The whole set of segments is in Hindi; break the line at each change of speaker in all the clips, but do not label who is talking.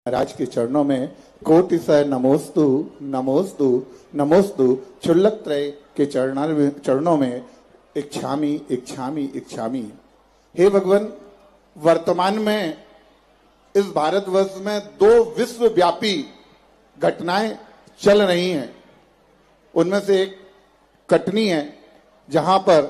महाराज के चरणों में कोटि सह नमोस्तु नमोस्तु नमोस्तु। चुल्लक त्रय के चरणों में इच्छामी इच्छामी इच्छामी। हे भगवान, वर्तमान में इस भारतवर्ष में दो विश्वव्यापी घटनाएं चल रही हैं। उनमें से एक कटनी है, जहां पर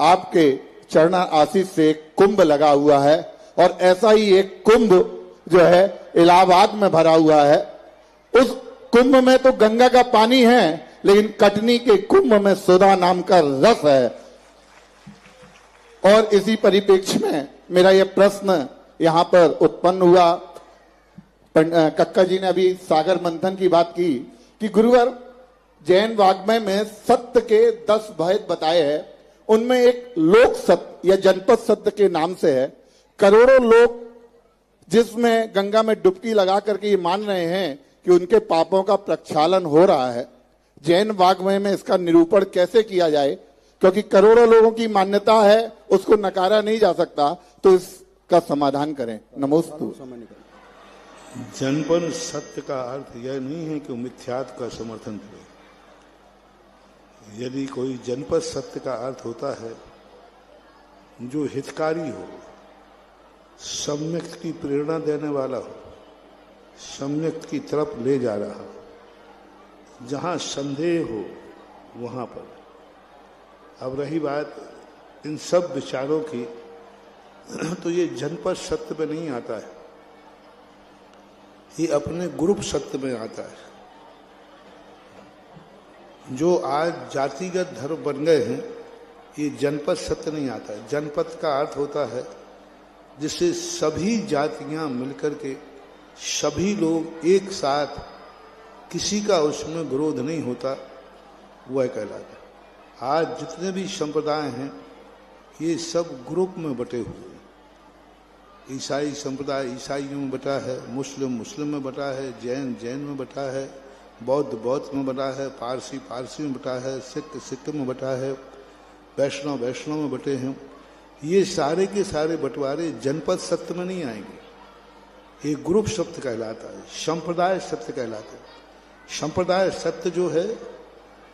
आपके चरण आशीष से एक कुंभ लगा हुआ है, और ऐसा ही एक कुंभ जो है इलाहाबाद में भरा हुआ है। उस कुंभ में तो गंगा का पानी है, लेकिन कटनी के कुंभ में सुधा नाम का रस है। और इसी परिप्रेक्ष्य में मेरा यह प्रश्न यहां पर उत्पन्न हुआ। कक्का जी ने अभी सागर मंथन की बात की कि गुरुवर, जैन वाग्मय में सत्य के 10 भेद बताए हैं। उनमें एक लोक सत्य या जनपद सत्य के नाम से है। करोड़ों लोग जिसमें गंगा में डुबकी लगा करके ये मान रहे हैं कि उनके पापों का प्रक्षालन हो रहा है। जैन वाग्मय में इसका निरूपण कैसे किया जाए, क्योंकि करोड़ों लोगों की मान्यता है, उसको नकारा नहीं जा सकता, तो इसका समाधान करें। नमोस्तु।
जनपद सत्य का अर्थ यह नहीं है कि मिथ्यात्व का समर्थन करे। यदि कोई जनपद सत्य का अर्थ होता है जो हितकारी हो, सम्यक की प्रेरणा देने वाला हो, सम्यक की तरफ ले जा रहा हो, जहां संदेह हो वहां पर। अब रही बात इन सब विचारों की, तो ये जनपद सत्य में नहीं आता है, ये अपने ग्रुप सत्य में आता है। जो आज जातिगत धर्म बन गए हैं, ये जनपद सत्य नहीं आता है। जनपद का अर्थ होता है जिससे सभी जातियां मिलकर के, सभी लोग एक साथ, किसी का उसमें विरोध नहीं होता, वह कहलाता है। आज जितने भी संप्रदाय हैं, ये सब ग्रुप में बटे हुए हैं। ईसाई संप्रदाय ईसाइयों में बटा है, मुस्लिम मुस्लिम में बटा है, जैन जैन में बटा है, बौद्ध बौद्ध में बटा है, पारसी पारसी में बटा है, सिख सिख में बटा है, वैष्णव वैष्णव में बटे हैं। ये सारे के सारे बंटवारे जनपद सत्य में नहीं आएंगे। ये ग्रुप सत्य कहलाता है, संप्रदाय सत्य कहलाता है। संप्रदाय सत्य जो है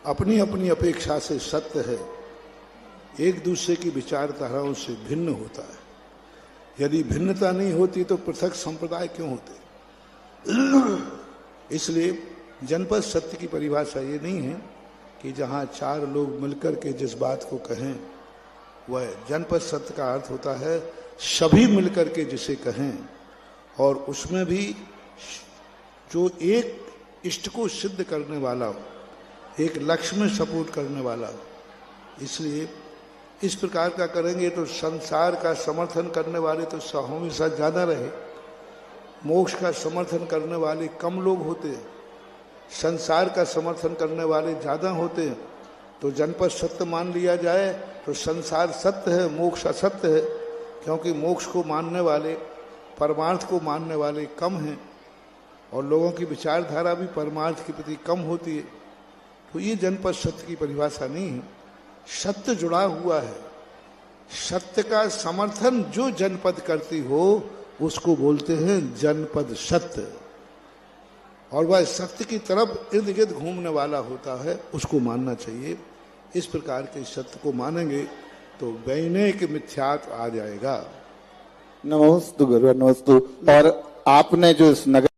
अपनी अपनी अपेक्षा से सत्य है, एक दूसरे की विचारधाराओं से भिन्न होता है। यदि भिन्नता नहीं होती तो पृथक संप्रदाय क्यों होते? इसलिए जनपद सत्य की परिभाषा ये नहीं है कि जहाँ 4 लोग मिलकर के जिस बात को कहें वह जनपद सत्य का अर्थ होता है सभी मिलकर के जिसे कहें, और उसमें भी जो एक इष्ट को सिद्ध करने वाला हो, एक लक्ष्य में सपोर्ट करने वाला हो। इसलिए इस प्रकार का करेंगे तो संसार का समर्थन करने वाले तो हमेशा ज्यादा रहे, मोक्ष का समर्थन करने वाले कम लोग होते हैं, संसार का समर्थन करने वाले ज्यादा होते हैं। तो जनपद सत्य मान लिया जाए तो संसार सत्य है, मोक्ष असत्य है, क्योंकि मोक्ष को मानने वाले, परमार्थ को मानने वाले कम हैं, और लोगों की विचारधारा भी परमार्थ के प्रति कम होती है। तो ये जनपद सत्य की परिभाषा नहीं है। सत्य जुड़ा हुआ है, सत्य का समर्थन जो जनपद करती हो उसको बोलते हैं जनपद सत्य, और वह सत्य की तरफ इर्द गिर्द घूमने वाला होता है, उसको मानना चाहिए। इस प्रकार के सत्य को मानेंगे तो वैनिक मिथ्यात्व आ जाएगा।
नमोस्तु गुरु, नमोस्तु। और आपने जो इस नगर